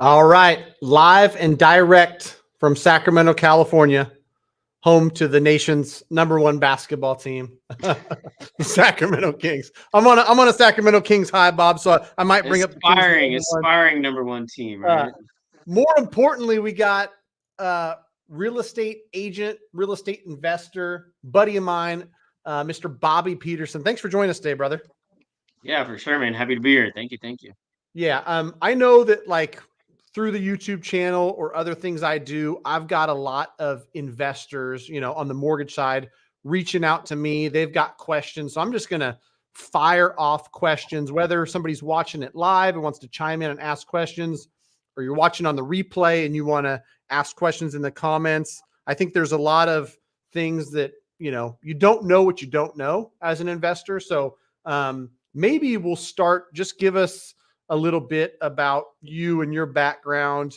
All right, live and direct from Sacramento, California, home to the nation's #1 basketball team, the Sacramento Kings. I'm on a Sacramento Kings high, Bob. So I might bring up the Kings aspiring #1 team, right? More importantly, we got real estate agent, real estate investor, buddy of mine, Mr. Bobby Peterson. Thanks for joining us today, brother. Yeah, for sure, man. Happy to be here. Thank you. Yeah, I know that through the YouTube channel or other things I do, I've got a lot of investors, on the mortgage side reaching out to me. They've got questions. So I'm just going to fire off questions, whether somebody's watching it live and wants to chime in and ask questions, or you're watching on the replay and you want to ask questions in the comments. I think there's a lot of things that, you don't know what you don't know as an investor. So maybe we'll start, just give us a little bit about you and your background,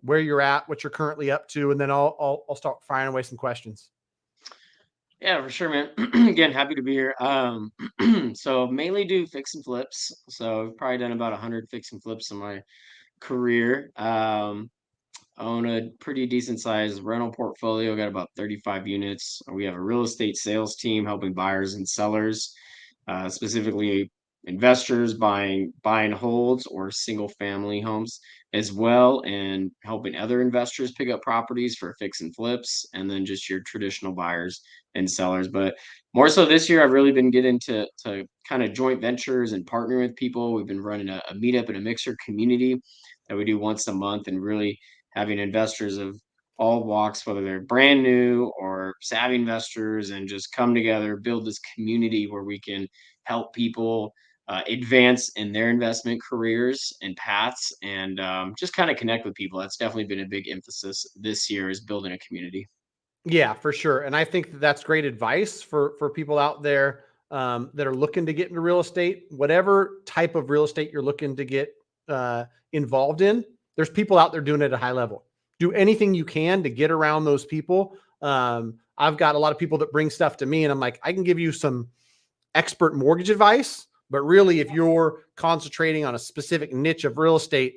where you're at, what you're currently up to, and then I'll start firing away some questions. Yeah, for sure, man. Again, happy to be here. So mainly do fix and flips. So I've probably done about 100 fix and flips in my career. I own a pretty decent sized rental portfolio. Got about 35 units. We have a real estate sales team helping buyers and sellers, specifically investors buying buy and holds or single family homes as well, and helping other investors pick up properties for fix and flips, and then just your traditional buyers and sellers. But more so this year, I've really been getting to kind of joint ventures and partnering with people. We've been running a meetup and a mixer community that we do once a month, and really having investors of all walks, whether they're brand new or savvy investors, and just come together, build this community where we can help people advance in their investment careers and paths, and just kind of connect with people. That's definitely been a big emphasis this year, is building a community. Yeah, for sure. And I think that's great advice for people out there that are looking to get into real estate. Whatever type of real estate you're looking to get involved in, there's people out there doing it at a high level. Do anything you can to get around those people. I've got a lot of people that bring stuff to me, and I'm like, I can give you some expert mortgage advice, but really, if you're concentrating on a specific niche of real estate,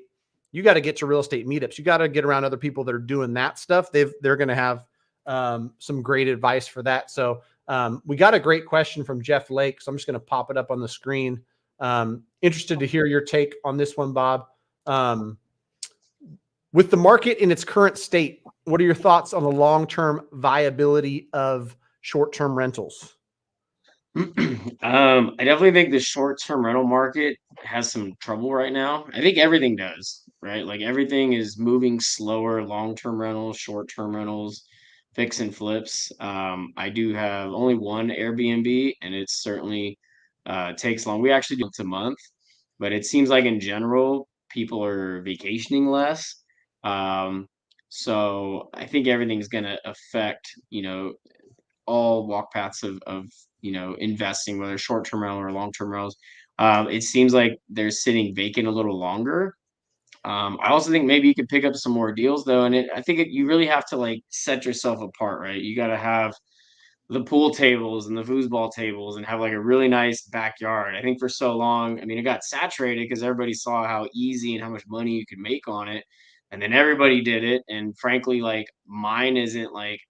you got to get to real estate meetups. You got to get around other people that are doing that stuff. They're going to have some great advice for that. So we got a great question from Jeff Lake. So I'm just going to pop it up on the screen. Interested to hear your take on this one, Bob. With the market in its current state, what are your thoughts on the long-term viability of short-term rentals? I definitely think the short-term rental market has some trouble right now. I think everything does, right? Like everything is moving slower. Long-term rentals, short-term rentals, fix and flips. I do have only one Airbnb, and it certainly takes long. We actually do it a month, but it seems like in general people are vacationing less. So I think everything's going to affect, all walk paths of investing, whether short-term rental or long-term rentals. It seems like they're sitting vacant a little longer. I also think maybe you could pick up some more deals though, and I think you really have to like set yourself apart, right? You got to have the pool tables and the foosball tables and have like a really nice backyard. I think for so long, I mean, it got saturated because everybody saw how easy and how much money you could make on it, and then everybody did it. And frankly, like mine isn't like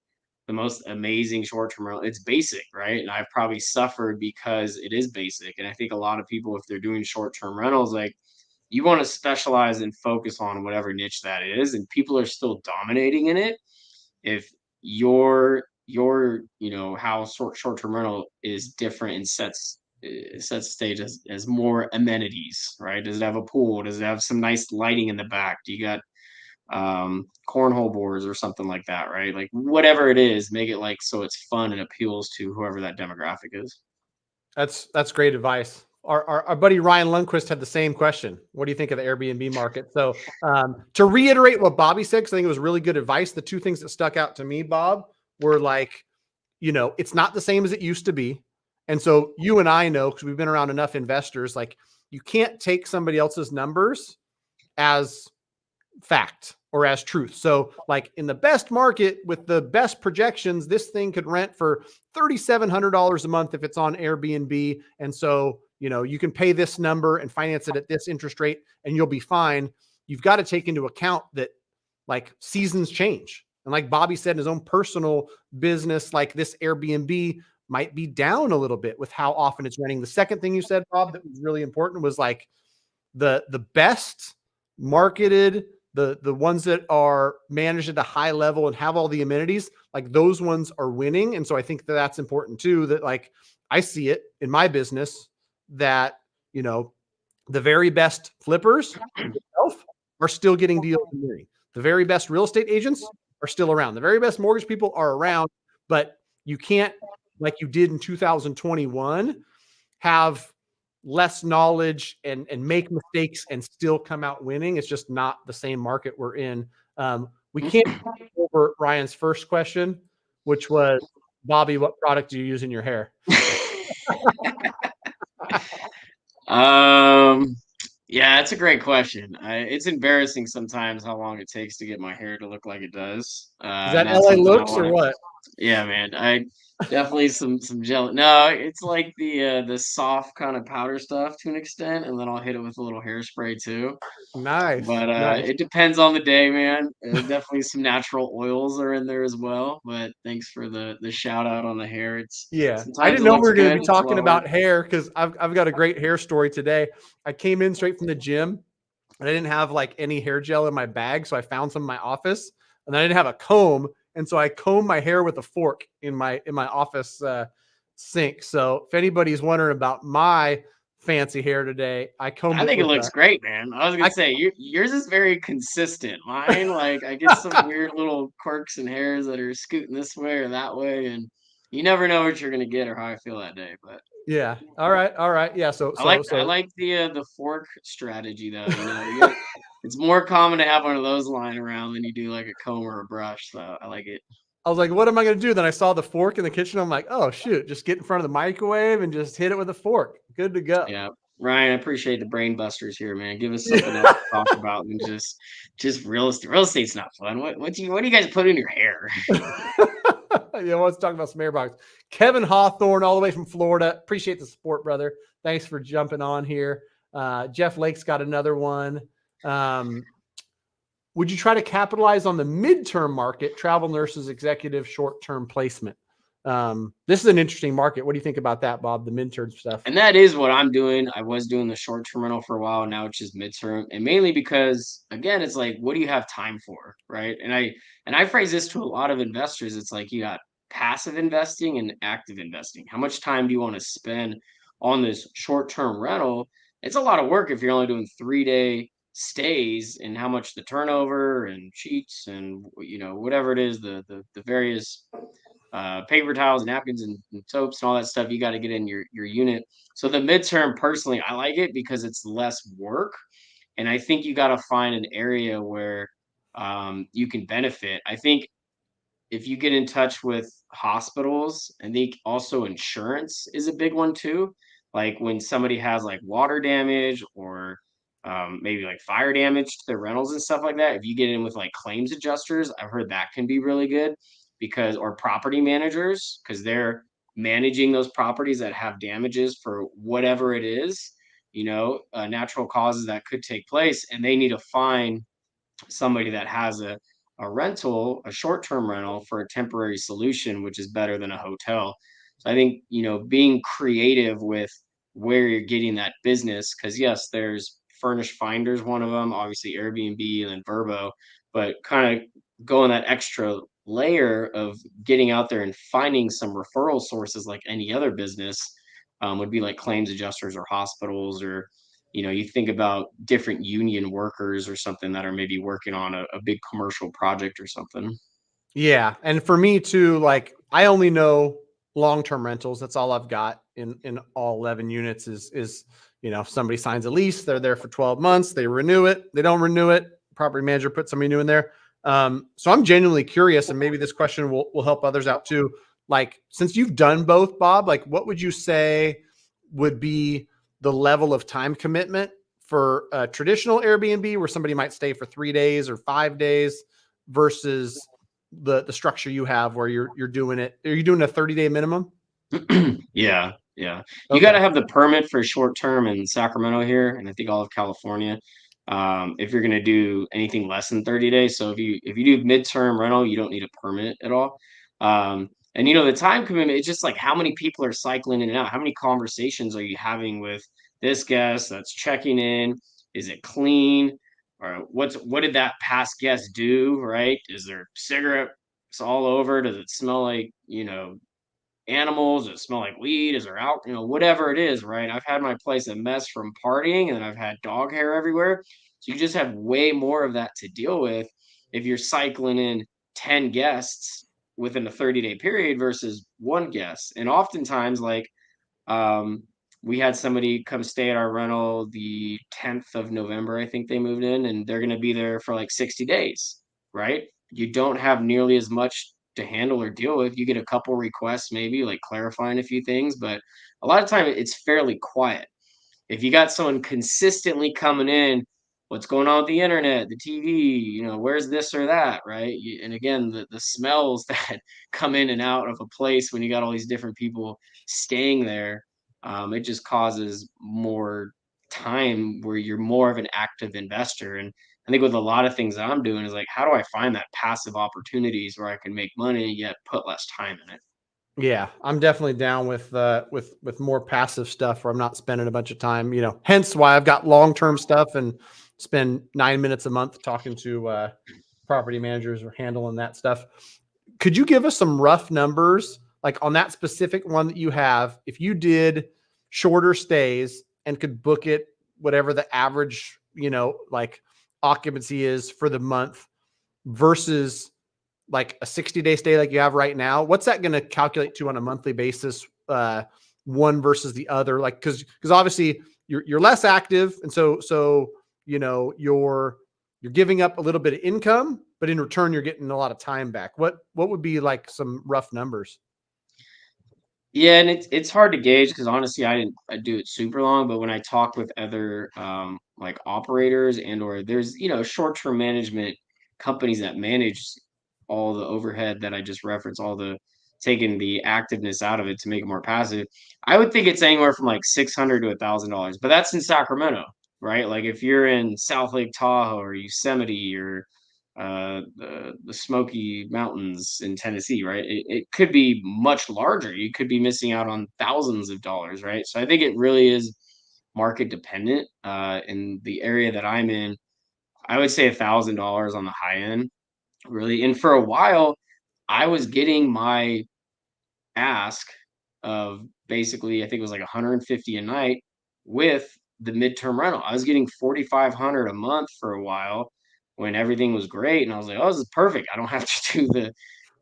the most amazing short-term rental. It's basic, right? And I've probably suffered because it is basic. And I think a lot of people, if they're doing short-term rentals, like you want to specialize and focus on whatever niche that is, and people are still dominating in it. If your house short-term rental is different and sets the stage as more amenities, right? Does it have a pool? Does it have some nice lighting in the back? Do you got cornhole boards or something like that, right? Like whatever it is, make it like so it's fun and appeals to whoever that demographic is. That's great advice. Our buddy Ryan Lundquist had the same question. What do you think of the Airbnb market? So to reiterate what Bobby said, because I think it was really good advice. The two things that stuck out to me, Bob, were like, it's not the same as it used to be. And so you and I know, because we've been around enough investors, like you can't take somebody else's numbers as fact or as truth. So like in the best market with the best projections, this thing could rent for $3,700 a month if it's on Airbnb. And so, you can pay this number and finance it at this interest rate and you'll be fine. you've got to take into account that like seasons change. And like Bobby said, in his own personal business, like this Airbnb might be down a little bit with how often it's renting. The second thing you said, Bob, that was really important was like the best marketed, the ones that are managed at a high level and have all the amenities, like those ones are winning. And so I think that that's important too, that like I see it in my business that, you know, the very best flippers are still getting deals. The very best real estate agents are still around. The very best mortgage people are around, but you can't, like you did in 2021, have less knowledge and make mistakes and still come out winning. It's just not the same market we're in. We can't over Ryan's first question, which was, Bobby, what product do you use in your hair? Yeah, it's a great question. It's embarrassing sometimes how long it takes to get my hair to look like it does. Is that And that's LA something I looks or want to. what? Yeah, man. I definitely some gel. No, it's like the soft kind of powder stuff to an extent, and then I'll hit it with a little hairspray too. Nice. But Nice. it depends on the day, man. Definitely some natural oils are in there as well. But thanks for the shout out on the hair. It's Yeah. I sometimes didn't it know we looks were going to good. be It's a talking lot of work. about hair because I've got a great hair story today. I came in straight from the gym and I didn't have like any hair gel in my bag. So I found some in my office and I didn't have a comb. And so I combed my hair with a fork in my office sink. So if anybody's wondering about my fancy hair today, I combed I it think it with looks great, man. I was gonna say yours is very consistent. Mine, like I get some weird little quirks and hairs that are scooting this way or that way, and you never know what you're gonna get or how I feel that day. But yeah. All right. All right. Yeah. So I like the fork strategy though. It's more common to have one of those lying around than you do like a comb or a brush. So I like it. I was like, what am I going to do? Then I saw the fork in the kitchen. I'm like, oh, shoot, just get in front of the microwave and just hit it with a fork. Good to go. Yeah. Ryan, I appreciate the brain busters here, man. Give us something else to talk about than just real estate. Real estate's not fun. What do you guys put in your hair? Yeah, let's talk about some airbox. Kevin Hawthorne, all the way from Florida. Appreciate the support, brother. Thanks for jumping on here. Jeff Lake's got another one. Would you try to capitalize on the midterm market, travel nurses, executive, short-term placement? This is an interesting market. What do you think about that, Bob? The midterm stuff. And that is what I'm doing. I was doing the short-term rental for a while. Now it's just midterm, and mainly because again, it's like, what do you have time for, right? And I phrase this to a lot of investors. It's like you got passive investing and active investing. How much time do you want to spend on this short-term rental? It's a lot of work if you're only doing 3-day stays, and how much the turnover and sheets and whatever it is, the various paper towels, napkins, and soaps and all that stuff you got to get in your unit. So the midterm, personally, I like it because it's less work, and I think you got to find an area where you can benefit. I think if you get in touch with hospitals, I think also insurance is a big one too. Like when somebody has like water damage or maybe like fire damage to their rentals and stuff like that. If you get in with like claims adjusters, I've heard that can be really good because, or property managers, because they're managing those properties that have damages for whatever it is, natural causes that could take place, and they need to find somebody that has a rental, a short-term rental for a temporary solution, which is better than a hotel. So I think, being creative with where you're getting that business, because yes, there's Furnished Finders, one of them, obviously Airbnb and then Verbo, but kind of going that extra layer of getting out there and finding some referral sources like any other business would be like claims adjusters or hospitals, or you think about different union workers or something that are maybe working on a big commercial project or something. Yeah. And for me too, like I only know long-term rentals. That's all I've got in all 11 units is, if somebody signs a lease, they're there for 12 months, they renew it, they don't renew it, property manager puts somebody new in there. So I'm genuinely curious, and maybe this question will help others out too. Like, since you've done both, Bob, like what would you say would be the level of time commitment for a traditional Airbnb where somebody might stay for 3 days or 5 days versus the structure you have where you're doing it? Are you doing a 30-day minimum? Yeah. You Okay. got to have the permit for short term in Sacramento here, and I think all of California. if you're going to do anything less than 30 days. So if you do midterm rental, you don't need a permit at all. And the time commitment, it's just like how many people are cycling in and out. How many conversations are you having with this guest that's checking in? Is it clean? Or what did that past guest do? Right? Is there cigarettes all over? Does it smell like animals? Does it smell like weed? Is there alcohol? Whatever it is, right? I've had my place a mess from partying, and I've had dog hair everywhere. So you just have way more of that to deal with if you're cycling in 10 guests within a 30-day period versus one guest. And oftentimes, like, um, we had somebody come stay at our rental the 10th of November, I think they moved in, and they're going to be there for like 60 days, right? You don't have nearly as much to handle or deal with. You get a couple requests, maybe like clarifying a few things, but a lot of time it's fairly quiet. If you got someone consistently coming in, what's going on with the internet, the TV, where's this or that, right? And again, the smells that come in and out of a place when you got all these different people staying there, it just causes more time where you're more of an active investor. And I think with a lot of things that I'm doing is like, how do I find that passive opportunities where I can make money yet put less time in it? Yeah, I'm definitely down with more passive stuff where I'm not spending a bunch of time, hence why I've got long-term stuff and spend 9 minutes a month talking to property managers or handling that stuff. Could you give us some rough numbers, like on that specific one that you have, if you did shorter stays and could book it, whatever the average, like occupancy is for the month versus like a 60-day stay like you have right now, what's that going to calculate to on a monthly basis, one versus the other? Like, because obviously you're less active, and so you're giving up a little bit of income, but in return you're getting a lot of time back. What would be like some rough numbers? Yeah, and it's hard to gauge because honestly, I do it super long. But when I talk with other like operators or there's short-term management companies that manage all the overhead that I just referenced, all the taking the activeness out of it to make it more passive, I would think it's anywhere from like $600 to $1,000. But that's in Sacramento, right? Like if you're in South Lake Tahoe or Yosemite or the Smoky Mountains in Tennessee, right? It could be much larger. You could be missing out on thousands of dollars, right? So I think it really is market dependent. In the area that I'm in, I would say $1,000 on the high end, really. And for a while, I was getting my ask of basically, I think it was like 150 a night with the midterm rental. I was getting 4,500 a month for a while when everything was great, and I was like, "Oh, this is perfect. I don't have to do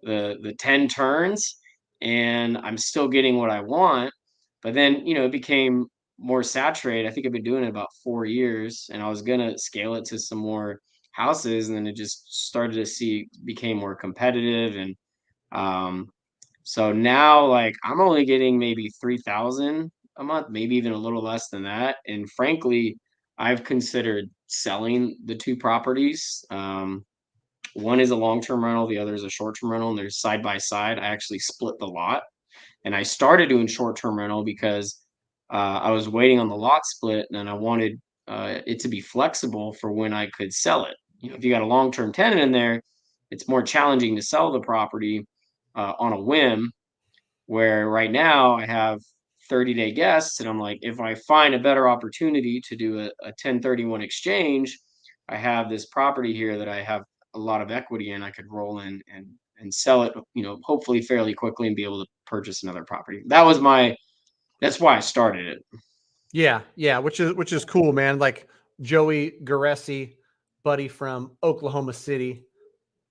the 10 turns, and I'm still getting what I want." But then, it became more saturated. I think I've been doing it about 4 years, and I was gonna scale it to some more houses, and then it just started to see became more competitive and um so now, like, I'm only getting maybe 3,000 a month, maybe even a little less than that. And frankly, I've considered selling the two properties. One is a long-term rental, the other is a short-term rental, and they're side by side. I actually split the lot, and I started doing short-term rental because I was waiting on the lot split, and I wanted it to be flexible for when I could sell it. If you got a long-term tenant in there, it's more challenging to sell the property on a whim, where right now I have 30-day guests, and I'm like, if I find a better opportunity to do a 1031 exchange, I have this property here that I have a lot of equity in. I could roll in and sell it, hopefully fairly quickly and be able to purchase another property. That's why I started it. Yeah, which is cool, man. Like Joey Garessi, buddy from Oklahoma City,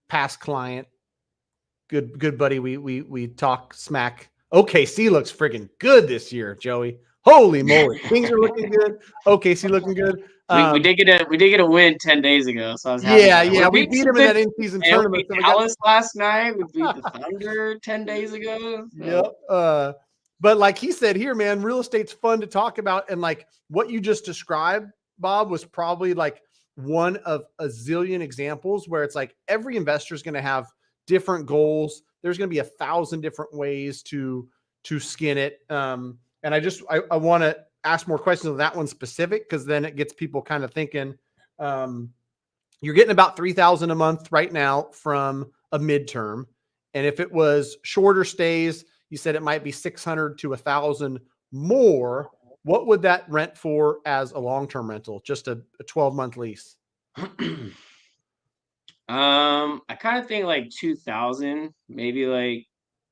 past client, good buddy. We talk smack. OKC looks friggin' good this year, Joey. Holy moly, Kings are looking good. OKC looking good. We did get a win 10 days ago, so I was happy Yeah, about it. yeah, we beat them in that in-season We tournament. beat So Dallas last night. We beat the Thunder 10 days ago. So. Yep. But like he said here, man, real estate's fun to talk about. And like what you just described, Bob, was probably like one of a zillion examples where it's like every investor is going to have different goals. There's going to be 1,000 different ways to skin it. And I want to ask more questions on that one specific, because then it gets people kind of thinking, You're getting about 3,000 a month right now from a midterm. And if it was shorter stays, you said it might be 600 to 1,000 more. What would that rent for as a long-term rental? Just a 12-month lease? I kind of think like 2000, maybe like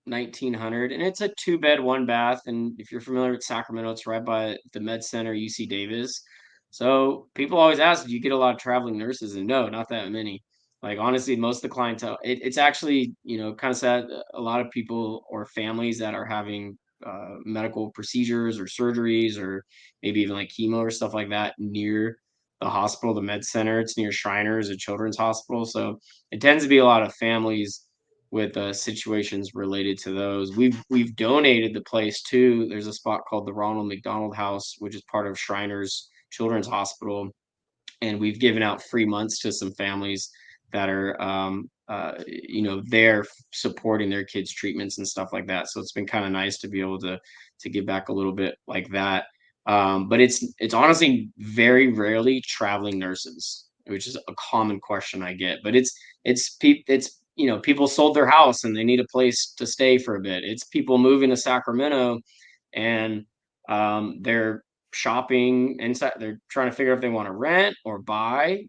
1900, and it's a two bed, one bath. And if you're familiar with Sacramento, it's right by the Med Center, UC Davis. So people always ask, do you get a lot of traveling nurses? And no, not that many. Like honestly, most of the clientele, it's actually, kind of sad. A lot of people or families that are having medical procedures or surgeries or maybe even like chemo or stuff like that near the hospital, the med center. It's near Shriners, a children's hospital. So it tends to be a lot of families with situations related to those. We've donated the place too. There's a spot called the Ronald McDonald House, which is part of Shriners Children's Hospital, and we've given out free months to some families that are there supporting their kids treatments and stuff like that. So it's been kind of nice to be able to give back a little bit like that. But it's honestly very rarely traveling nurses, which is a common question I get. But it's people sold their house and they need a place to stay for a bit. It's people moving to Sacramento and they're shopping inside. They're trying to figure out if they want to rent or buy,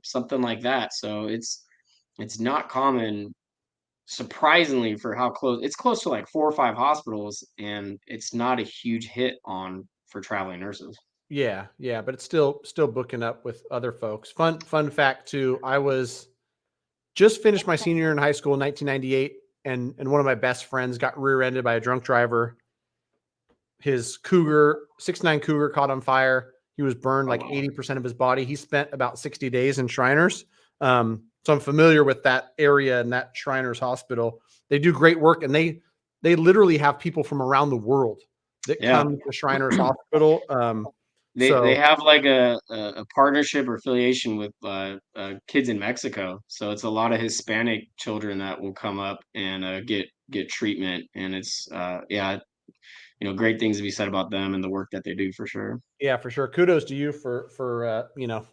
something like that. So it's not common, surprisingly, for how close it's close to like 4 or 5 hospitals, and it's not a huge hit on for traveling nurses. Yeah, yeah, but it's still booking up with other folks. Fun fact too. I was just finished my senior year in high school in 1998, and one of my best friends got rear-ended by a drunk driver. His Cougar, 6'9" Cougar, caught on fire. He was burned like 80% of his body. He spent about 60 days in Shriners. So I'm familiar with that area and that Shriners Hospital. They do great work, and they literally have people from around the world that come to Shriners Hospital. They have like a partnership or affiliation with kids in Mexico. So it's a lot of Hispanic children that will come up and get treatment. And it's great things to be said about them and the work that they do for sure. Yeah, for sure. Kudos to you for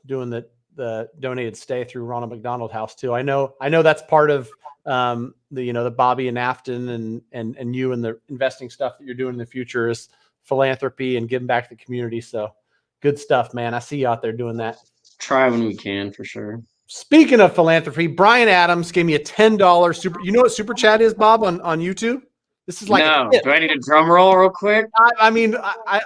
doing the donated stay through Ronald McDonald House too. I know that's part of the Bobby and Afton and you and the investing stuff that you're doing in the future is philanthropy and giving back to the community. So good stuff, man. I see you out there doing that. Try when we can, for sure. Speaking of philanthropy, Brian Adams gave me a $10 super. You know what super chat is, Bob, on YouTube? This is like no. Do I need a drum roll real quick? I mean,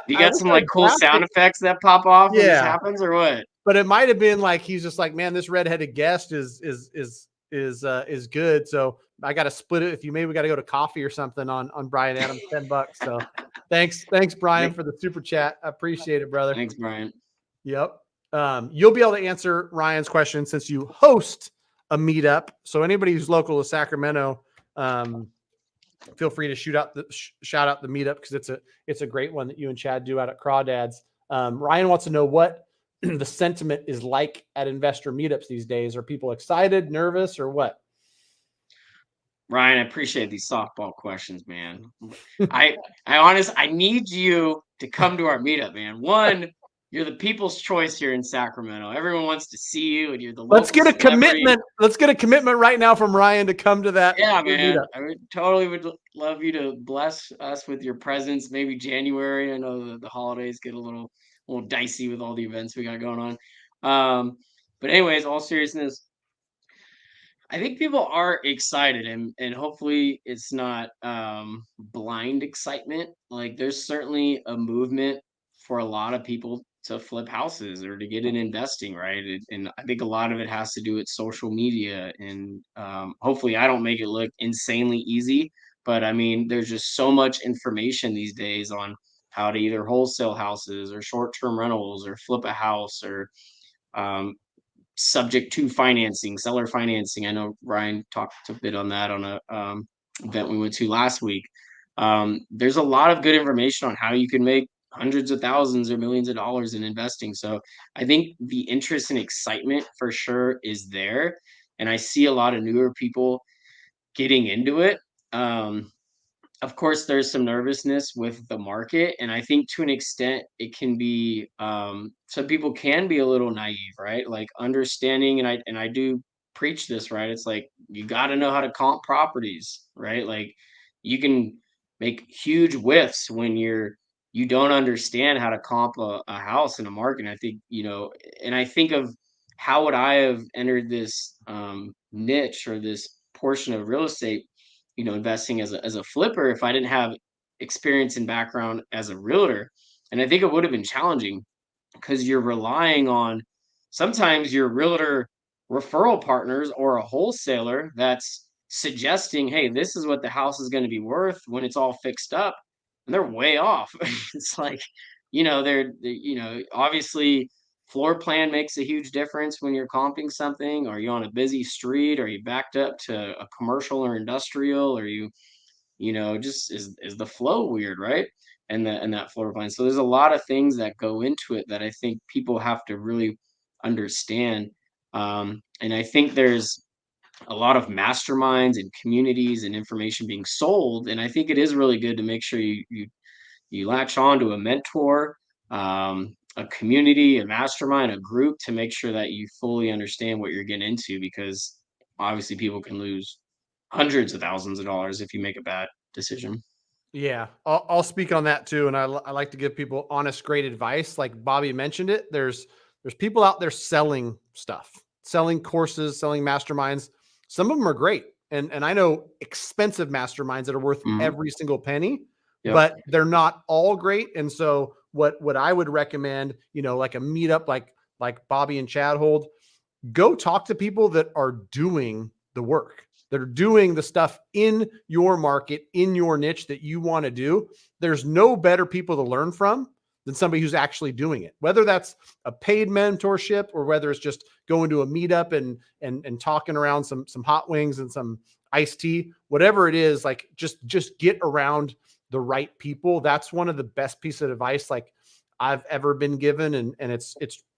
you got some like cool sound effects that pop off when this happens, or what? But it might have been like he's just like, man, this redheaded guest is good. So I got to split it. If you maybe we got to go to coffee or something on Brian Adams, $10. So thanks, Brian, for the super chat. I appreciate it, brother. Thanks, Brian. Yep. You'll be able to answer Ryan's question since you host a meetup. So anybody who's local to Sacramento, feel free to shout out the meetup because it's a great one that you and Chad do out at Crawdads. Ryan wants to know what the sentiment is like at investor meetups these days. Are people excited, nervous, or what? Ryan, I appreciate these softball questions, man. I need you to come to our meetup, man. One, you're the people's choice here in Sacramento. Everyone wants to see you, and you're the local Let's get a commitment. Let's get a commitment right now from Ryan to come to that. Yeah, man. Meetup. I would love you to bless us with your presence. Maybe January. I know the holidays get a little dicey with all the events we got going on. But anyways, all seriousness, I think people are excited, and hopefully it's not blind excitement. Like there's certainly a movement for a lot of people to flip houses or to get in investing, right? And I think a lot of it has to do with social media, and hopefully I don't make it look insanely easy, but I mean there's just so much information these days on how to either wholesale houses or short-term rentals or flip a house or subject to financing, seller financing. I know Ryan talked a bit on that on a event we went to last week. There's a lot of good information on how you can make hundreds of thousands or millions of dollars in investing. So I think the interest and excitement for sure is there. And I see a lot of newer people getting into it. of course, there's some nervousness with the market, and I think to an extent it can be, some people can be a little naive, right? Like understanding, and I do preach this, right? It's like you got to know how to comp properties, right? Like you can make huge whiffs when you don't understand how to comp a house in a market. And I think, and I think of how would I have entered this niche or this portion of real estate, investing as a flipper if I didn't have experience and background as a realtor. And I think it would have been challenging because you're relying on sometimes your realtor referral partners or a wholesaler that's suggesting, hey, this is what the house is going to be worth when it's all fixed up. And they're way off. It's like, obviously floor plan makes a huge difference when you're comping something. Are you on a busy street? Are you backed up to a commercial or industrial? Are you, just is the flow weird, right? And that floor plan. So there's a lot of things that go into it that I think people have to really understand. And I think there's a lot of masterminds and communities and information being sold. And I think it is really good to make sure you latch on to a mentor, a community, a mastermind, a group to make sure that you fully understand what you're getting into, because obviously people can lose hundreds of thousands of dollars if you make a bad decision. Yeah, I'll speak on that too. And I like to give people honest, great advice. Like Bobby mentioned it, there's people out there selling stuff, selling courses, selling masterminds. Some of them are great. And I know expensive masterminds that are worth Mhm. every single penny, Yep. but they're not all great. And so what I would recommend, like a meetup like Bobby and Chad hold, go talk to people that are doing the work, that are doing the stuff in your market, in your niche that you want to do. There's no better people to learn from than somebody who's actually doing it, whether that's a paid mentorship or whether it's just going to a meetup and talking around some hot wings and some iced tea, whatever it is. Like just get around the right people. That's one of the best pieces of advice like I've ever been given, and it's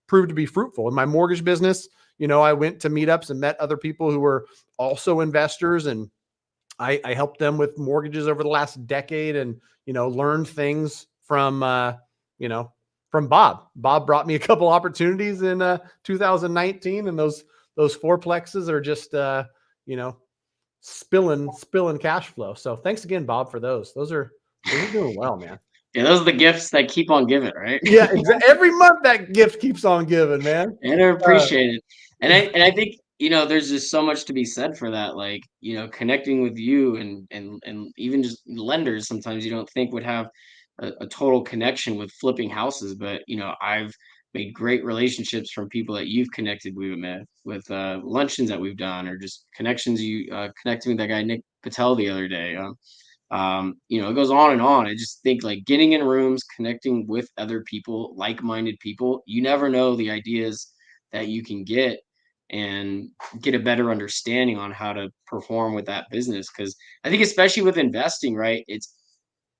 proved to be fruitful in my mortgage business. I went to meetups and met other people who were also investors, and I helped them with mortgages over the last decade, and learned things you know, from Bob. Bob brought me a couple opportunities in 2019, and those fourplexes are just you know, spilling cash flow. So thanks again, Bob, for those. Those are doing well, man. Yeah, those are the gifts that keep on giving, right? Yeah, exactly. Every month that gift keeps on giving, man. And I Uh, appreciate it. And I think, there's just so much to be said for that. Like, connecting with you and even just lenders sometimes you don't think would have a total connection with flipping houses. But, I've made great relationships from people that you've connected with luncheons that we've done, or just connections you connected with that guy Nick Patel the other day. It goes on and on. I just think like getting in rooms, connecting with other people, like-minded people, you never know the ideas that you can and get a better understanding on how to perform with that business. Cause I think especially with investing, right?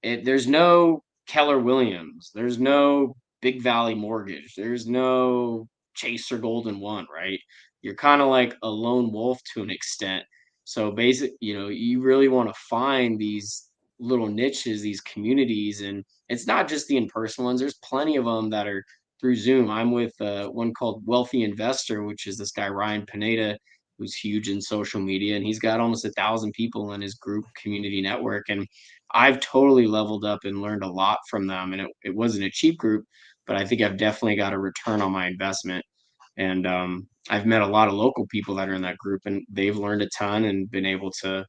There's no Keller Williams, there's no Big Valley Mortgage, there's no Chase or Golden One, right? You're kind of like a lone wolf to an extent. So you really want to find these little niches, these communities, and it's not just the in-person ones. There's plenty of them that are through Zoom. I'm with one called Wealthy Investor, which is this guy Ryan Pineda, who's huge in social media, and he's got almost 1,000 people in his group community network. And I've totally leveled up and learned a lot from them. And it wasn't a cheap group, but I think I've definitely got a return on my investment. And I've met a lot of local people that are in that group, and they've learned a ton and been able to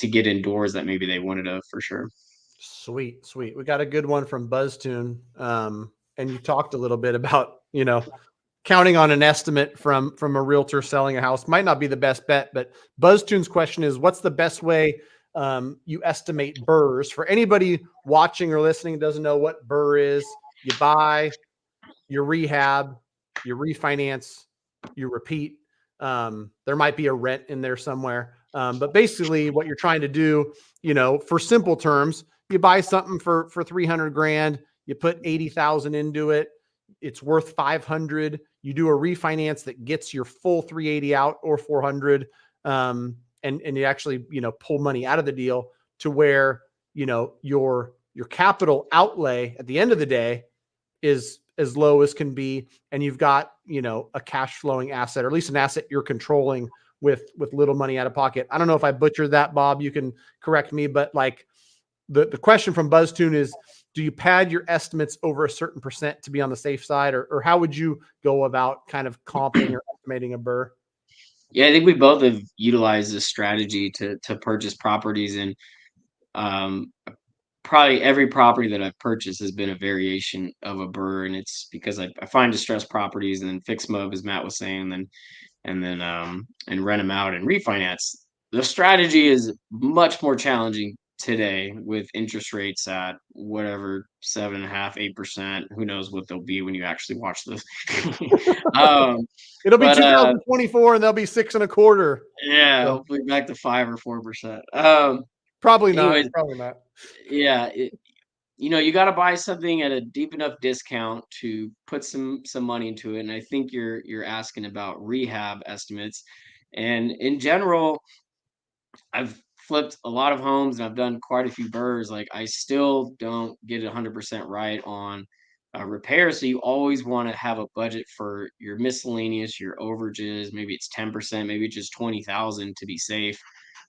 get indoors that maybe they wanted to for sure. Sweet, sweet. We got a good one from BuzzTune. And you talked a little bit about, counting on an estimate from a realtor selling a house might not be the best bet, but BuzzTune's question is, what's the best way you estimate Burrs? For anybody watching or listening who doesn't know what Burr is, you buy, you rehab, you refinance, you repeat. There might be a rent in there somewhere. But basically what you're trying to do, for simple terms, you buy something for 300 grand, you put 80,000 into it. It's worth 500. You do a refinance that gets your full 380 out, or 400. And you actually, pull money out of the deal to where your capital outlay at the end of the day is as low as can be, and you've got a cash flowing asset, or at least an asset you're controlling with little money out of pocket. I don't know if I butchered that, Bob, you can correct me, but like the question from BuzzTune is, do you pad your estimates over a certain percent to be on the safe side, or how would you go about kind of comping or estimating a burr? Yeah, I think we both have utilized this strategy to purchase properties, and um, probably every property that I've purchased has been a variation of a burr, and it's because I find distressed properties and then fix them up, as Matt was saying, and rent them out and refinance. The strategy is much more challenging today with interest rates at whatever 7.5, 8%. Who knows what they'll be when you actually watch this? um, It'll be but 2024 and they'll be 6.25. yeah, So hopefully back to 5 or 4%. probably not. Anyways, Probably not. yeah, you got to buy something at a deep enough discount to put some money into it. And I think you're asking about rehab estimates. And in general, I've flipped a lot of homes and I've done quite a few burrs. Like, I still don't get it 100% right on repairs. So you always want to have a budget for your miscellaneous, your overages. Maybe it's 10%, maybe it's just 20,000 to be safe.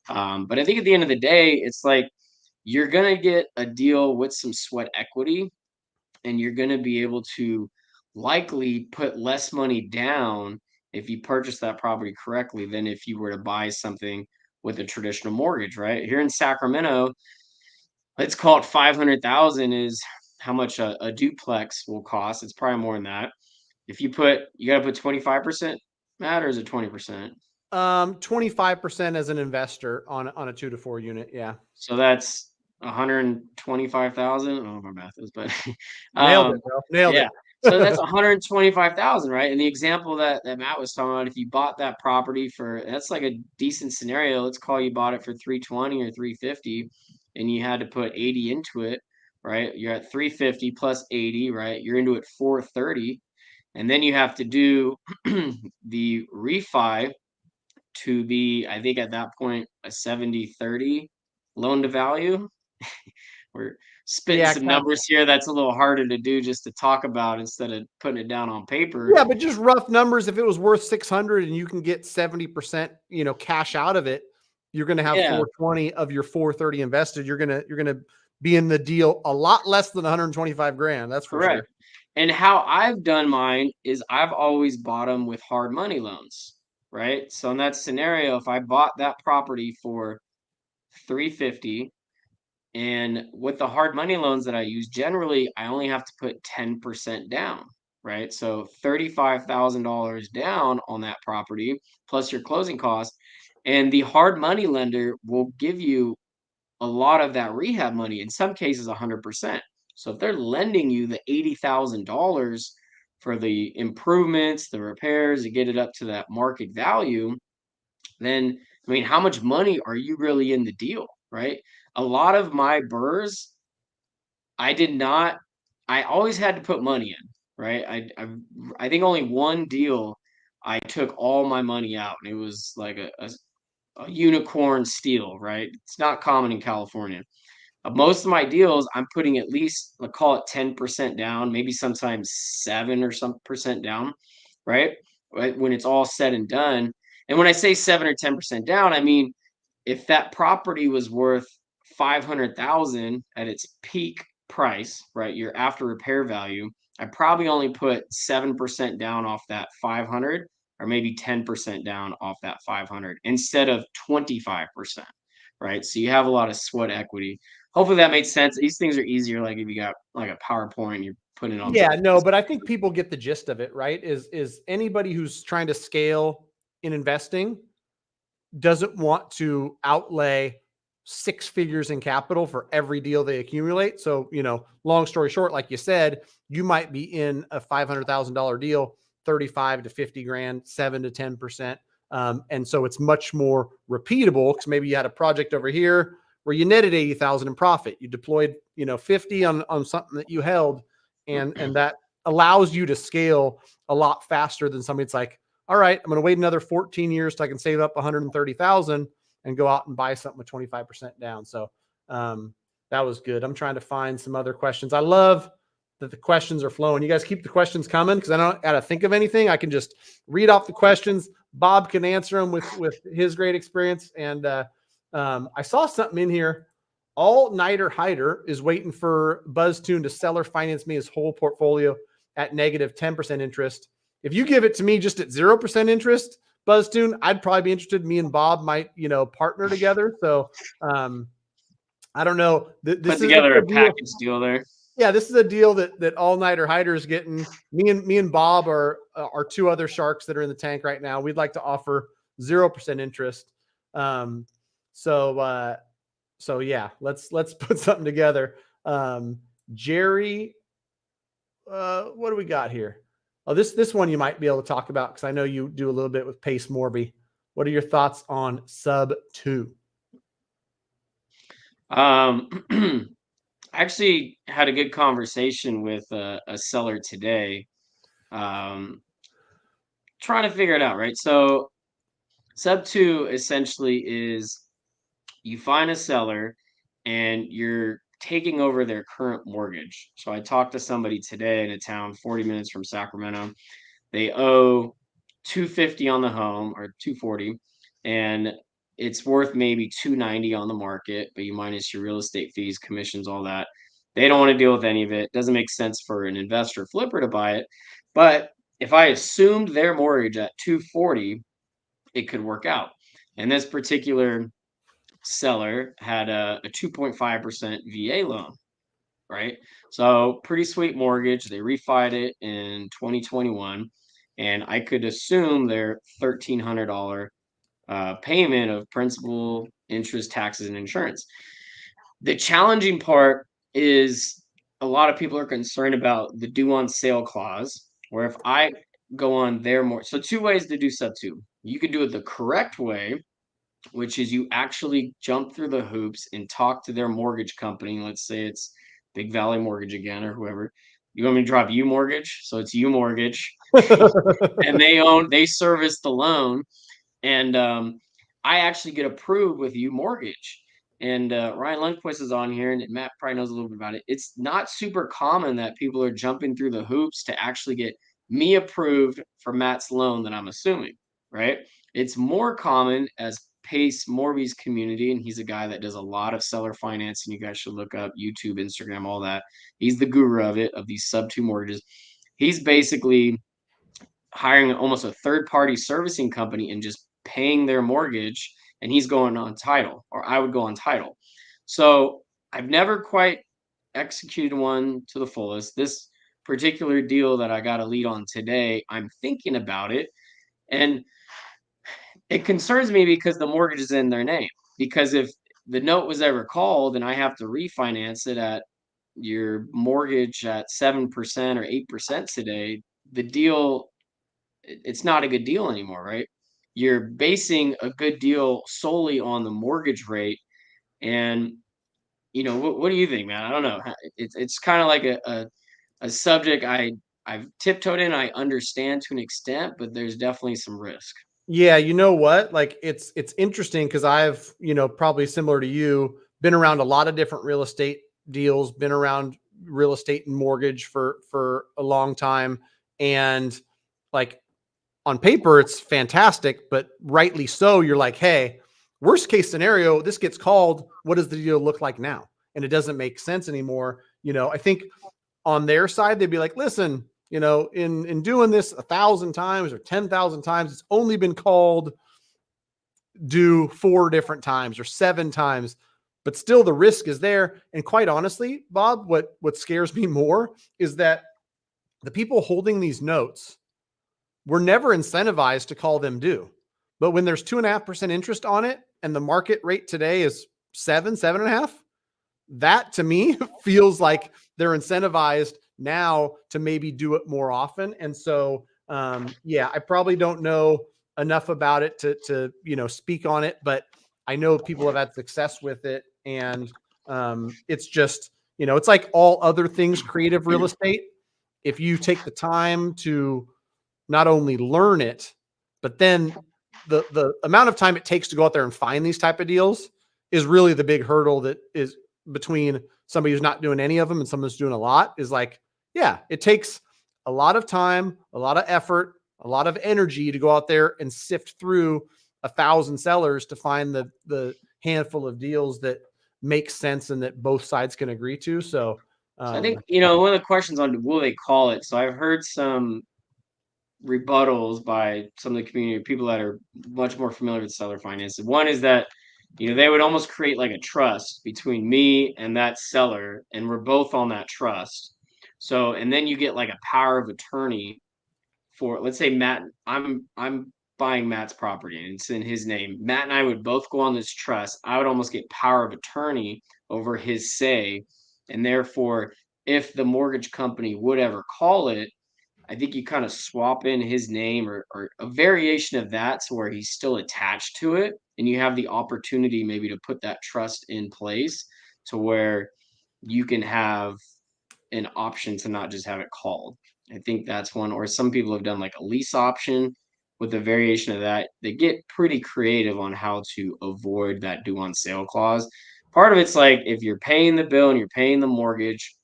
But I think at the end of the day, it's like you're gonna get a deal with some sweat equity, and you're gonna be able to likely put less money down if you purchase that property correctly than if you were to buy something with a traditional mortgage, right? Here in Sacramento, let's call it 500,000 is how much a duplex will cost. It's probably more than that. If you got to put 25%, Matt, or is it 20%? 25% as an investor on a 2 to 4 unit. Yeah. So that's 125,000. I don't know what my math is, but Nailed it, um, bro. Nailed yeah. it. So that's 125,000, right? And the example that Matt was talking about, if you bought that property for, that's like a decent scenario. Let's call you bought it for 320 or 350, and you had to put 80 into it, right? You're at 350 plus 80, right? You're into it 430, and then you have to do the refi to be, I think at that point, a 70-30 loan to value. We're spitting Yeah, some numbers here that's a little harder to do just to talk about instead of putting it down on paper. yeah, but just rough numbers. If it was worth 600 and you can get 70%, cash out of it, you're going to have Yeah, 420 of your 430 invested. You're going to be in the deal a lot less than 125 grand. That's for correct. sure. And how I've done mine is I've always bought them with hard money loans, right? So in that scenario, if I bought that property for 350, and with the hard money loans that I use, generally I only have to put 10% down, right? So $35,000 down on that property plus your closing costs. And the hard money lender will give you a lot of that rehab money, in some cases 100%. So if they're lending you the $80,000 for the improvements, the repairs to get it up to that market value, then I mean, how much money are you really in the deal, right? A lot of my burrs, I did not. I always had to put money in, right? I think only one deal I took all my money out, and it was like a unicorn steal, right? It's not common in California. Most of my deals, I'm putting at least, let's call it 10% down, maybe sometimes 7 or some percent down, right? Right when it's all said and done. And when I say 7 or 10% down, I mean if that property was worth 500,000 at its peak price, right? Your after repair value, I probably only put 7% down off that 500, or maybe 10% down off that 500 instead of 25%, right? So you have a lot of sweat equity. Hopefully that makes sense. These things are easier like if you got like a PowerPoint, you're putting it on Yeah, paper. no, but I think people get the gist of it, right? Is anybody who's trying to scale in investing doesn't want to outlay 6 figures in capital for every deal they accumulate. So, long story short, like you said, you might be in a $500,000 deal, 35 to 50 grand, 7 to 10%. And so it's much more repeatable because maybe you had a project over here where you netted 80,000 in profit. You deployed, 50 on something that you held, and that allows you to scale a lot faster than somebody that's like, all right, I'm going to wait another 14 years so I can save up 130,000 and go out and buy something with 25% down. So, That was good. I'm trying to find some other questions. I love that the questions are flowing. You guys keep the questions coming because I don't got to think of anything. I can just read off the questions. Bob can answer them with his great experience. And I saw something in here. All Nighter Hider is waiting for BuzzTune to seller finance me his whole portfolio at negative 10% interest. If you give it to me just at 0% interest, BuzzTune, I'd probably be interested. Me and Bob might, partner together. So I don't know. This Put is together a package deal there. Yeah, this is a deal that All Nighter Hider is getting. Me and Bob are two other sharks that are in the tank right now. We'd like to offer 0% interest. So yeah, let's put something together. Jerry, what do we got here? Oh, this one you might be able to talk about because I know you do a little bit with Pace Morby. What are your thoughts on sub 2? Actually had a good conversation with a seller today, trying to figure it out, right? So sub 2 essentially is you find a seller and you're taking over their current mortgage. So I talked to somebody today in a town 40 minutes from Sacramento. They owe 250 on the home or 240, and it's worth maybe 290 on the market, but you minus your real estate fees, commissions, all that. They don't want to deal with any of it. Doesn't make sense for an investor flipper to buy it. But if I assumed their mortgage at 240, it could work out. And this particular seller had a 2.5% VA loan, right? So pretty sweet mortgage. They refied it in 2021, and I could assume their $1,300 payment of principal, interest, taxes, and insurance. The challenging part is a lot of people are concerned about the due on sale clause, where if I go on their mortgage, so two ways to do sub 2. You can do it the correct way, which is you actually jump through the hoops and talk to their mortgage company. Let's say it's Big Valley Mortgage again or whoever. You want me to drop U Mortgage? So it's U Mortgage, and they service the loan, and I actually get approved with U Mortgage. And Ryan Lundquist is on here, and Matt probably knows a little bit about it. It's not super common that people are jumping through the hoops to actually get me approved for Matt's loan that I'm assuming, right? It's more common as Pace Morby's community, and he's a guy that does a lot of seller financing. You guys should look up YouTube, Instagram, all that. He's the guru of it, of these sub 2 mortgages. He's basically hiring almost a third-party servicing company and just paying their mortgage, and he's going on title, or I would go on title. So I've never quite executed one to the fullest. This particular deal that I got a lead on today, I'm thinking about it, and it concerns me because the mortgage is in their name. Because if the note was ever called and I have to refinance it at your mortgage at 7% or 8% today, the deal, it's not a good deal anymore, right? You're basing a good deal solely on the mortgage rate. And what do you think, man? I don't know. It's kind of like a subject I've tiptoed in. I understand to an extent, but there's definitely some risk. Yeah, you know what? Like it's interesting because I've, probably similar to you, been around a lot of different real estate deals, been around real estate and mortgage for a long time. And like on paper, it's fantastic, but rightly so. You're like, hey, worst case scenario, this gets called. What does the deal look like now? And it doesn't make sense anymore. I think on their side, they'd be like, listen, in doing this 1,000 times or 10,000 times, it's only been called due 4 different times or 7 times, but still the risk is there. And quite honestly, Bob, what scares me more is that the people holding these notes were never incentivized to call them due. But when there's 2.5% interest on it and the market rate today is 7.5, that to me feels like they're incentivized now to maybe do it more often. And so, I probably don't know enough about it to speak on it, but I know people have had success with it. And it's just, it's like all other things creative real estate. If you take the time to not only learn it, but then the amount of time it takes to go out there and find these type of deals is really the big hurdle that is between somebody who's not doing any of them and someone who's doing a lot is like, yeah, it takes a lot of time, a lot of effort, a lot of energy to go out there and sift through 1,000 sellers to find the handful of deals that make sense and that both sides can agree to. So, So I think, one of the questions on will they call it? So I've heard some rebuttals by some of the community people that are much more familiar with seller finance. One is that, they would almost create like a trust between me and that seller, and we're both on that trust. So, and then you get like a power of attorney for, let's say Matt, I'm buying Matt's property and it's in his name. Matt and I would both go on this trust. I would almost get power of attorney over his say. And therefore, if the mortgage company would ever call it, I think you kind of swap in his name or a variation of that to where he's still attached to it. And you have the opportunity maybe to put that trust in place to where you can have an option to not just have it called. I think that's one, or some people have done like a lease option with a variation of that. They get pretty creative on how to avoid that due on sale clause. Part of it's like if you're paying the bill and you're paying the mortgage,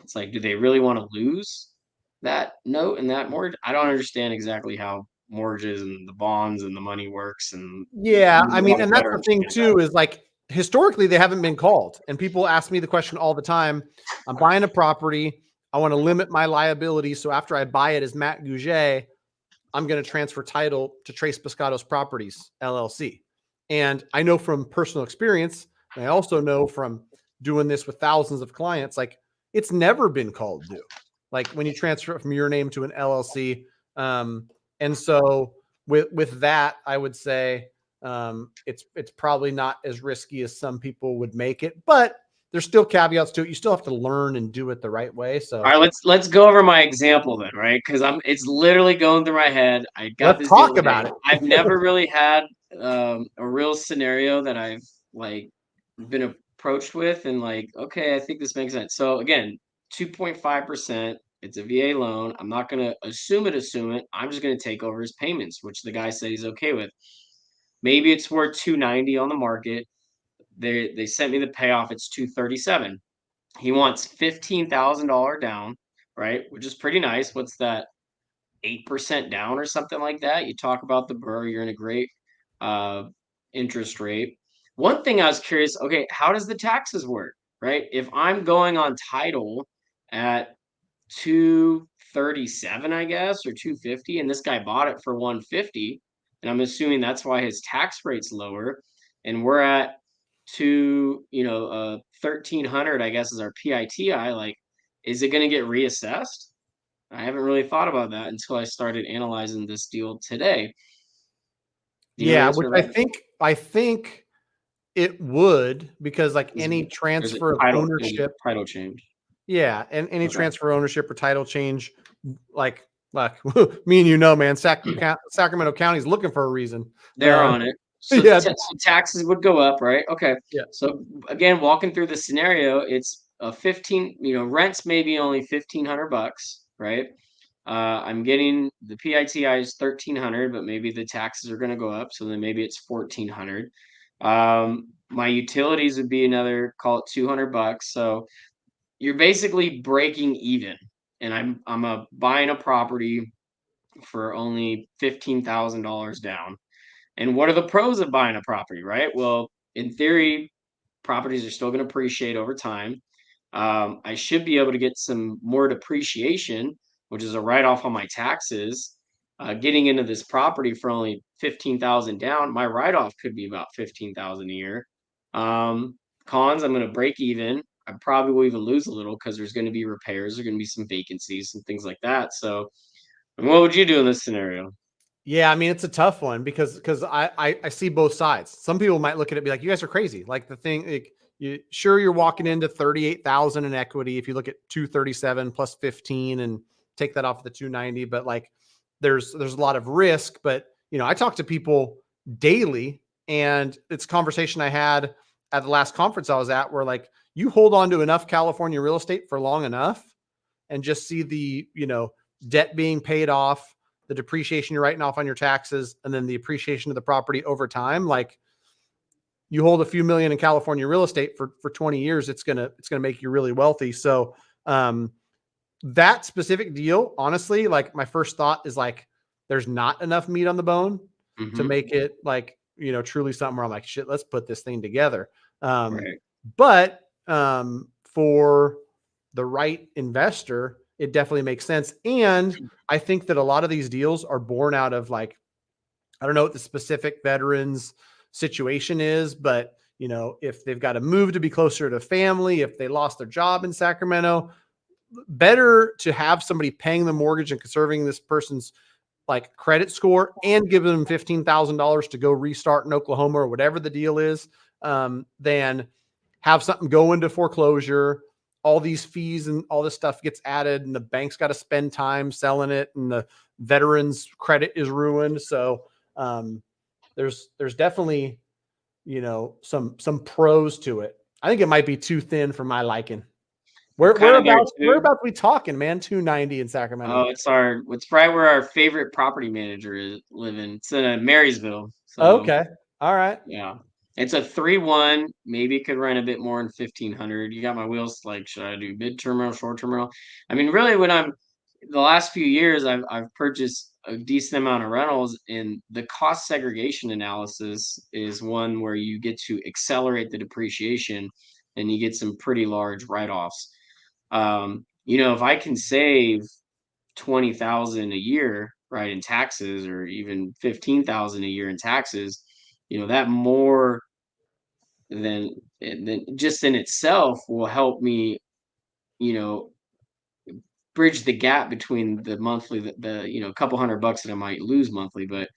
it's like, do they really want to lose that note and that mortgage? I don't understand exactly how mortgages and the bonds and the money works. And yeah, I mean, and that's better the thing understand too, is like historically they haven't been called. And people ask me the question all the time. I'm buying a property. I want to limit my liability. So after I buy it as Matt Gouget, I'm going to transfer title to Trace Biscotto's Properties, LLC. And I know from personal experience, and I also know from doing this with thousands of clients, like it's never been called due. Like when you transfer it from your name to an LLC. And so with that, I would say it's probably not as risky as some people would make it, but there's still caveats to it. You still have to learn and do it the right way. So All right, let's go over my example then, right? Because it's literally going through my head. I got let's this deal talk today. about it. I've never really had a real scenario that I've like been approached with and like, okay, I think this makes sense. So again, 2.5%. It's a VA loan. I'm not gonna assume it. I'm just gonna take over his payments, which the guy said he's okay with. Maybe it's worth 290 on the market. They sent me the payoff. It's 237. He wants $15,000 down, right? Which is pretty nice. What's that? 8% down or something like that. You talk about the Burr, you're in a great uh, interest rate. One thing I was curious, okay, how does the taxes work, right? If I'm going on title at 237, I guess, or 250, and this guy bought it for 150, and I'm assuming that's why his tax rate's lower, and we're at 1,300, I guess, is our PITI. Like, is it going to get reassessed? I haven't really thought about that until I started analyzing this deal today. Do you know the Yeah, answer which to that? I think it would, because like Is any there's a transfer of ownership, title change? yeah, and any Okay. transfer of ownership or title change, like me and man, Sacramento County is looking for a reason. They're on it. So Yeah, so taxes would go up, right? Okay. yeah, So again, walking through the scenario, it's a 15, rent's maybe only $1,500, right? I'm getting the PITI is 1,300, but maybe the taxes are going to go up, so then maybe it's 1,400. My utilities would be another, call it $200. So you're basically breaking even, and I'm buying a property for only $15,000 down. And what are the pros of buying a property, right? Well, in theory, properties are still going to appreciate over time. I should be able to get some more depreciation, which is a write-off on my taxes. Getting into this property for only 15,000 down, my write-off could be about 15,000 a year. Cons, I'm going to break even. I probably will even lose a little because there's going to be repairs, there's going to be some vacancies and things like that. So, what would you do in this scenario? yeah. I mean, it's a tough one because I see both sides. Some people might look at it and be like, "You guys are crazy." Like the thing, like, you're walking into 38,000 in equity if you look at 237 plus 15 and take that off the 290, but like there's a lot of risk. But I talk to people daily, and it's a conversation I had at the last conference I was at, where like you hold on to enough California real estate for long enough and just see the debt being paid off, the depreciation you're writing off on your taxes, and then the appreciation of the property over time. Like you hold a few million in California real estate for 20 years, it's going to make you really wealthy. So, that specific deal, honestly, like my first thought is like, there's not enough meat on the bone to Mhm. make it like, truly something where I'm like, shit, let's put this thing together. Right. But for the right investor, it definitely makes sense. And I think that a lot of these deals are born out of like, I don't know what the specific veterans situation is, but if they've got to move to be closer to family, if they lost their job in Sacramento, better to have somebody paying the mortgage and conserving this person's like credit score and give them $15,000 to go restart in Oklahoma or whatever the deal is, than have something go into foreclosure. All these fees and all this stuff gets added, and the bank's got to spend time selling it, and the veterans' credit is ruined. So there's definitely some pros to it. I think it might be too thin for my liking. I'm kind of there too. Whereabouts we talking, man? 290 in Sacramento. Oh, it's right where our favorite property manager is living. It's in Marysville. So Okay. All right. yeah. It's a 3-1. Maybe it could run a bit more in 1500. You got my wheels like, should I do midterm rental, short-term rental? I mean, really the last few years I've purchased a decent amount of rentals, and the cost segregation analysis is one where you get to accelerate the depreciation and you get some pretty large write-offs. If I can save 20,000 a year, right, in taxes, or even 15,000 a year in taxes, that more than just in itself will help me, you know, bridge the gap between the monthly, the couple $100 that I might lose monthly. But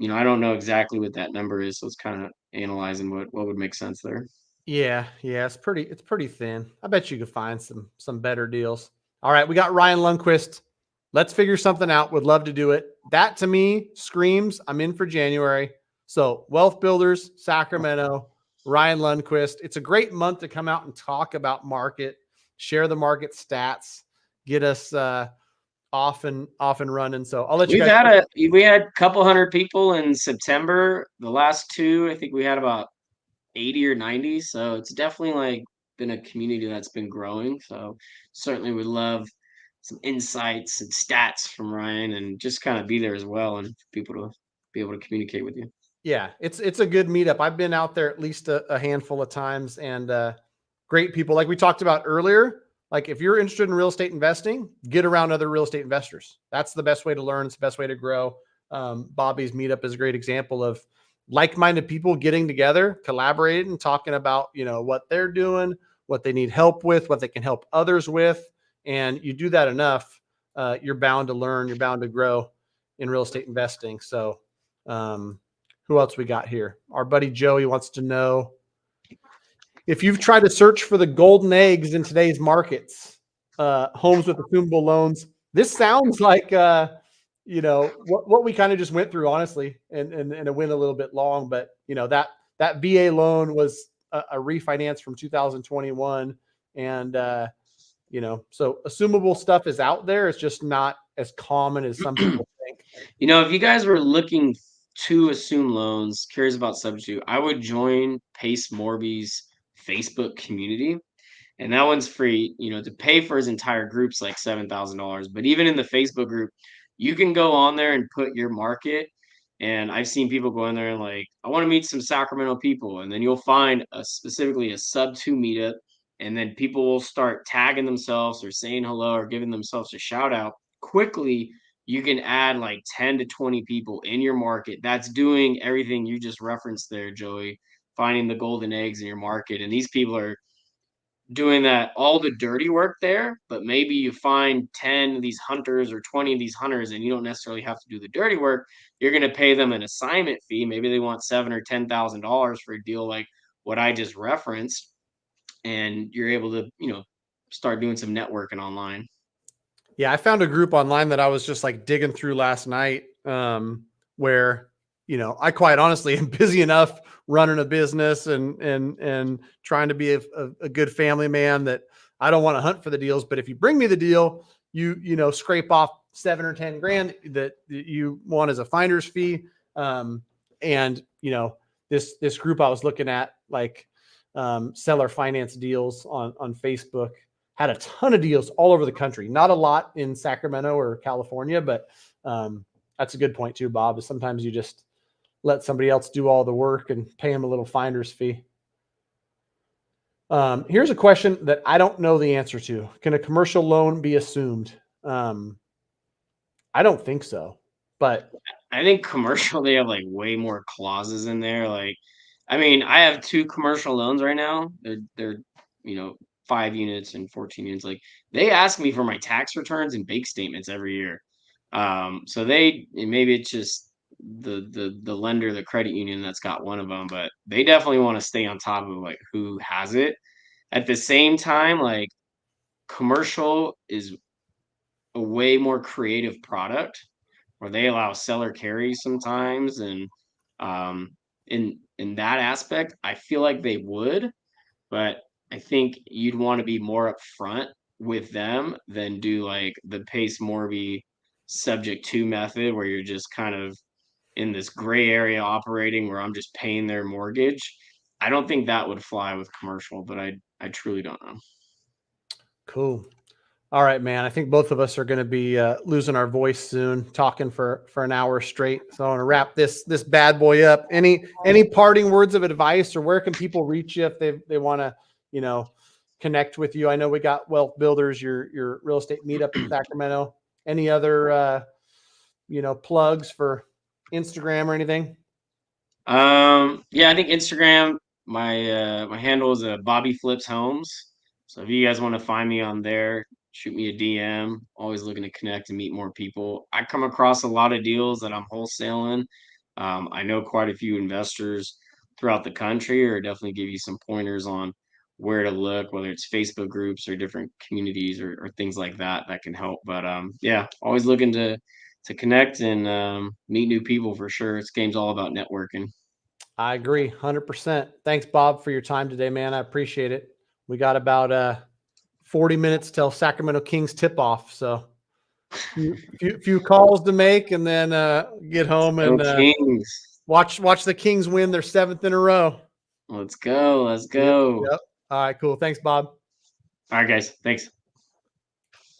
I don't know exactly what that number is, so it's kind of analyzing what would make sense there. Yeah, it's pretty thin. I bet you could find some better deals. All right, we got Ryan Lundquist. Let's figure something out. Would love to do it. That to me screams I'm in for January. So Wealth Builders, Sacramento, Ryan Lundquist. It's a great month to come out and talk about market, share the market stats, get us off and running. So I'll let you We've guys. had a couple hundred people in September. The last two, I think we had about 80 or 90. So it's definitely like been a community that's been growing. So certainly would love some insights and stats from Ryan, and just kind of be there as well, and for people to be able to communicate with you. Yeah, it's a good meetup. I've been out there at least a handful of times, and great people. Like we talked about earlier, like if you're interested in real estate investing, get around other real estate investors. That's the best way to learn. It's the best way to grow. Bobby's meetup is a great example of like-minded people getting together, collaborating, and talking about what they're doing, what they need help with, what they can help others with. And you do that enough, you're bound to learn. You're bound to grow in real estate investing. So. Who else we got here? Our buddy Joey wants to know if you've tried to search for the golden eggs in today's markets, homes with assumable loans. This sounds like what we kind of just went through, honestly, and it went a little bit long, but that VA loan was a refinance from 2021, and so assumable stuff is out there. It's just not as common as some people think. If you guys were looking to assume loans, curious about substitute, I would join Pace Morby's Facebook community. And that one's free. To pay for his entire group's like $7,000. But even in the Facebook group, you can go on there and put your market. And I've seen people go in there and like, I want to meet some Sacramento people. And then you'll find specifically a sub-2 meetup. And then people will start tagging themselves or saying hello or giving themselves a shout out. Quickly, you can add like 10 to 20 people in your market that's doing everything you just referenced there, Joey, finding the golden eggs in your market. And these people are doing that all the dirty work there, but maybe you find 10 of these hunters or 20 of these hunters, and you don't necessarily have to do the dirty work. You're going to pay them an assignment fee. Maybe they want $7,000 or $10,000 for a deal like what I just referenced, and you're able to start doing some networking online. Yeah, I found a group online that I was just like digging through last night, where I quite honestly am busy enough running a business and trying to be a good family man that I don't want to hunt for the deals. But if you bring me the deal, you scrape off 7 or 10 grand that you want as a finder's fee, and this group I was looking at, like seller finance deals on Facebook, had a ton of deals all over the country. Not a lot in Sacramento or California, but that's a good point too, Bob. Is sometimes you just let somebody else do all the work and pay them a little finder's fee. Here's a question that I don't know the answer to. Can a commercial loan be assumed? I don't think so, but I think commercial, they have like way more clauses in there. Like, I mean, I have 2 commercial loans right now. They're 5 units and 14 units. Like, they ask me for my tax returns and bank statements every year. So maybe it's just the lender, the credit union that's got one of them, but they definitely want to stay on top of like who has it. At the same time, like commercial is a way more creative product where they allow seller carry sometimes, and in that aspect, I feel like they would, but I think you'd want to be more upfront with them than do like the Pace Morby subject to method where you're just kind of in this gray area operating where I'm just paying their mortgage. I don't think that would fly with commercial, but I truly don't know. cool. All right, man. I think both of us are going to be losing our voice soon, talking for an hour straight. So I want to wrap this bad boy up. Any parting words of advice, or where can people reach you if they want to, connect with you? I know we got Wealth Builders, your real estate meetup in Sacramento. Any other plugs for Instagram or anything? Yeah, I think Instagram, my handle is Bobby Flips Homes. So if you guys want to find me on there, shoot me a DM. Always looking to connect and meet more people. I come across a lot of deals that I'm wholesaling. I know quite a few investors throughout the country, or definitely give you some pointers on where to look, whether it's Facebook groups or different communities or things like that that can help. But yeah, always looking to connect and meet new people for sure. This game's all about networking. I agree 100%. Thanks, Bob, for your time today, man. I appreciate it. We got about 40 minutes till Sacramento Kings tip off. So few calls to make, and then get home and Kings. watch the Kings win their 7th in a row. Let's go. Let's Yep. go. Yep. All right, cool. Thanks, Bob. All right, guys. Thanks.